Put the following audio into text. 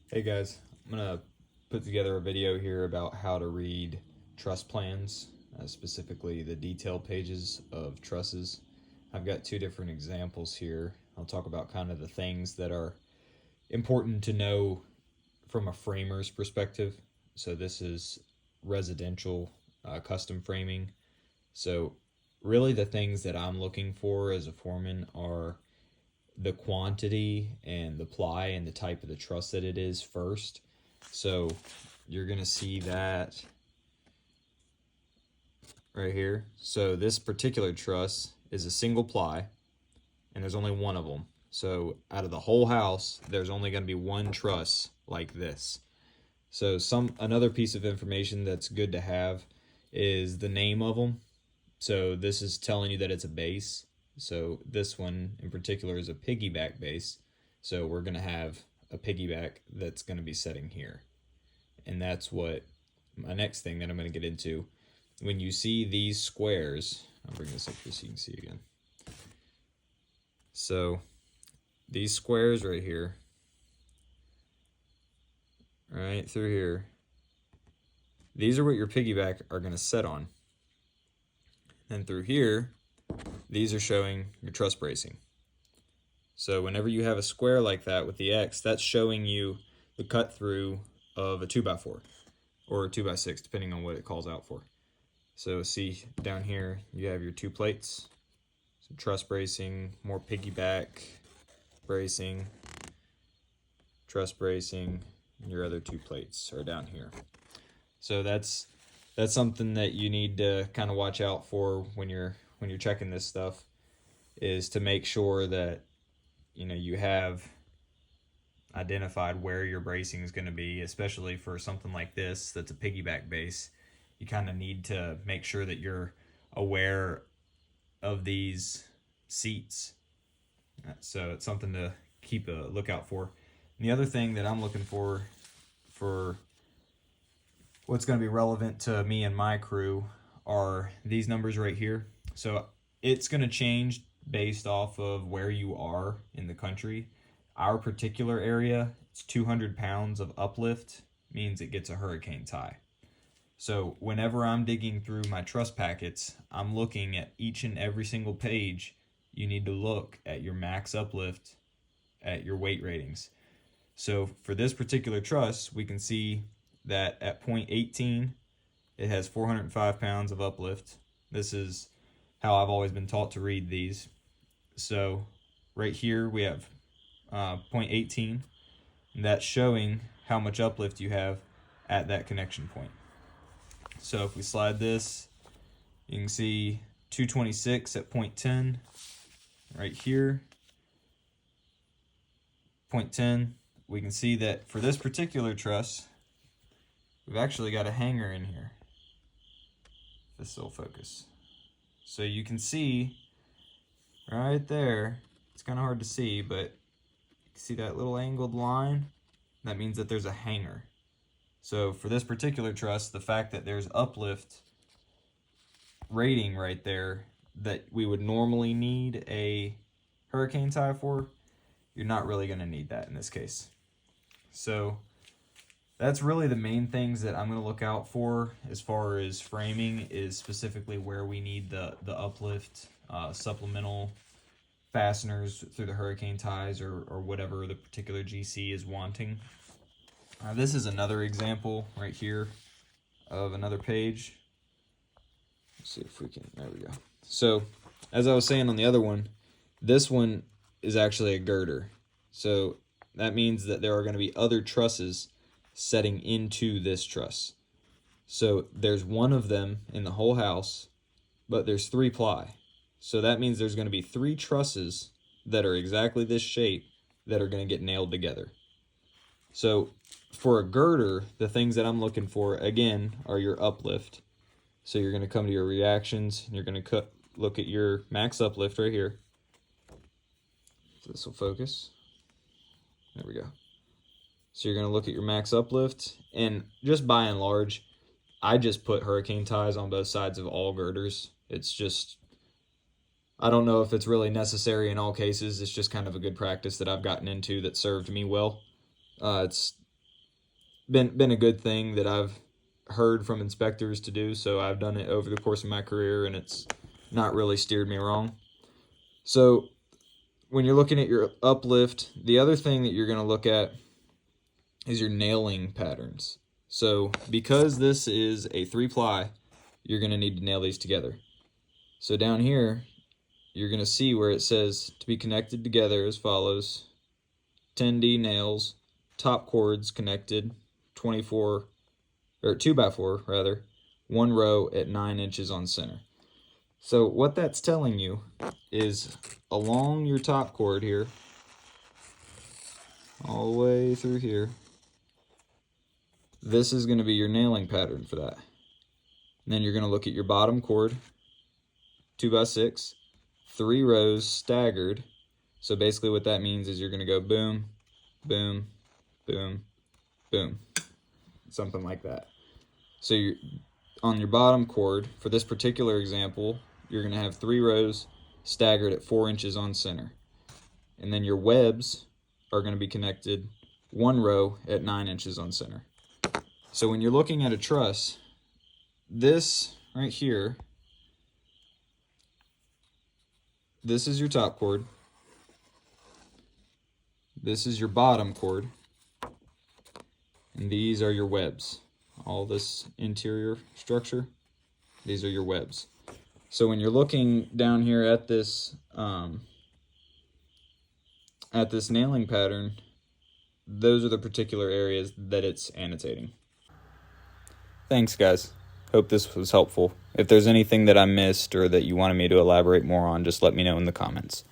Hey guys, I'm gonna put together a video here about how to read truss plans, specifically the detail pages of trusses. I've got two different examples here. I'll talk about kind of the things that are important to know from a framer's perspective. So this is residential custom framing. So really the things that I'm looking for as a foreman are the quantity and the ply and the type of the truss that it is first. So you're going to see that right here. So this particular truss is a single ply and there's only one of them. So out of the whole house, there's only going to be one truss like this. So another piece of information that's good to have is the name of them. So this is telling you that it's a base. So this one in particular is a piggyback base. So we're going to have a piggyback that's going to be setting here. And that's what my next thing that I'm going to get into. When you see these squares, I'll bring this up here so you can see again. So these squares right here, right through here, these are what your piggyback are going to set on. And through here, these are showing your truss bracing. So whenever you have a square like that with the X, that's showing you the cut through of a 2x4 or a 2x6, depending on what it calls out for. So see down here, you have your two plates, some truss bracing, more piggyback bracing, truss bracing, and your other two plates are down here. So that's something that you need to kind of watch out for when you're checking this stuff, is to make sure that you have identified where your bracing is going to be, especially for something like this that's a piggyback base. You kind of need to make sure that you're aware of these seats. So it's something to keep a lookout for. And the other thing that I'm looking for what's going to be relevant to me and my crew are these numbers right here. So it's going to change based off of where you are in the country. Our particular area, it's 200 pounds of uplift, means it gets a hurricane tie. So whenever I'm digging through my truss packets, I'm looking at each and every single page. You need to look at your max uplift, at your weight ratings. So for this particular truss, we can see that at 0.18, it has 405 pounds of uplift. This is how I've always been taught to read these. So right here we have 0.18, and that's showing how much uplift you have at that connection point. So if we slide this, you can see 226 at 0.10 right here, 0.10. We can see that for this particular truss, we've actually got a hanger in here. This will focus. So you can see right there, it's kind of hard to see, but you can see that little angled line? That means that there's a hanger. So for this particular truss, the fact that there's uplift rating right there that we would normally need a hurricane tie for, you're not really going to need that in this case. So that's really the main things that I'm going to look out for as far as framing, is specifically where we need the uplift, supplemental fasteners through the hurricane ties, or whatever the particular GC is wanting. This is another example right here of another page. Let's see if we can, there we go. So as I was saying on the other one, this one is actually a girder. So that means that there are going to be other trusses setting into this truss. So there's one of them in the whole house, but there's 3 ply. So that means there's going to be 3 trusses that are exactly this shape that are going to get nailed together. So for a girder, the things that I'm looking for, again, are your uplift. So you're going to come to your reactions, and you're going to look at your max uplift right here. So this will focus. There we go. So you're going to look at your max uplift, and just by and large, I just put hurricane ties on both sides of all girders. It's just, I don't know if it's really necessary in all cases. It's just kind of a good practice that I've gotten into that served me well. It's been a good thing that I've heard from inspectors to do, so I've done it over the course of my career, and it's not really steered me wrong. So when you're looking at your uplift, the other thing that you're going to look at is your nailing patterns. So because this is a 3-ply, you're going to need to nail these together. So down here, you're going to see where it says to be connected together as follows: 10D nails, top cords connected, 24 or 2x4 rather, 1 row at 9 inches on center. So what that's telling you is along your top cord here, all the way through here, this is going to be your nailing pattern for that. And then you're going to look at your bottom cord, 2x6, 3 rows staggered. So basically what that means is you're going to go boom, boom, boom, boom, something like that. So you're on your bottom cord, for this particular example, you're going to have 3 rows staggered at 4 inches on center. And then your webs are going to be connected 1 row at 9 inches on center. So when you're looking at a truss, this right here, this is your top cord, this is your bottom cord, and these are your webs. All this interior structure, these are your webs. So when you're looking down here at this nailing pattern, those are the particular areas that it's annotating. Thanks, guys. Hope this was helpful. If there's anything that I missed or that you wanted me to elaborate more on, just let me know in the comments.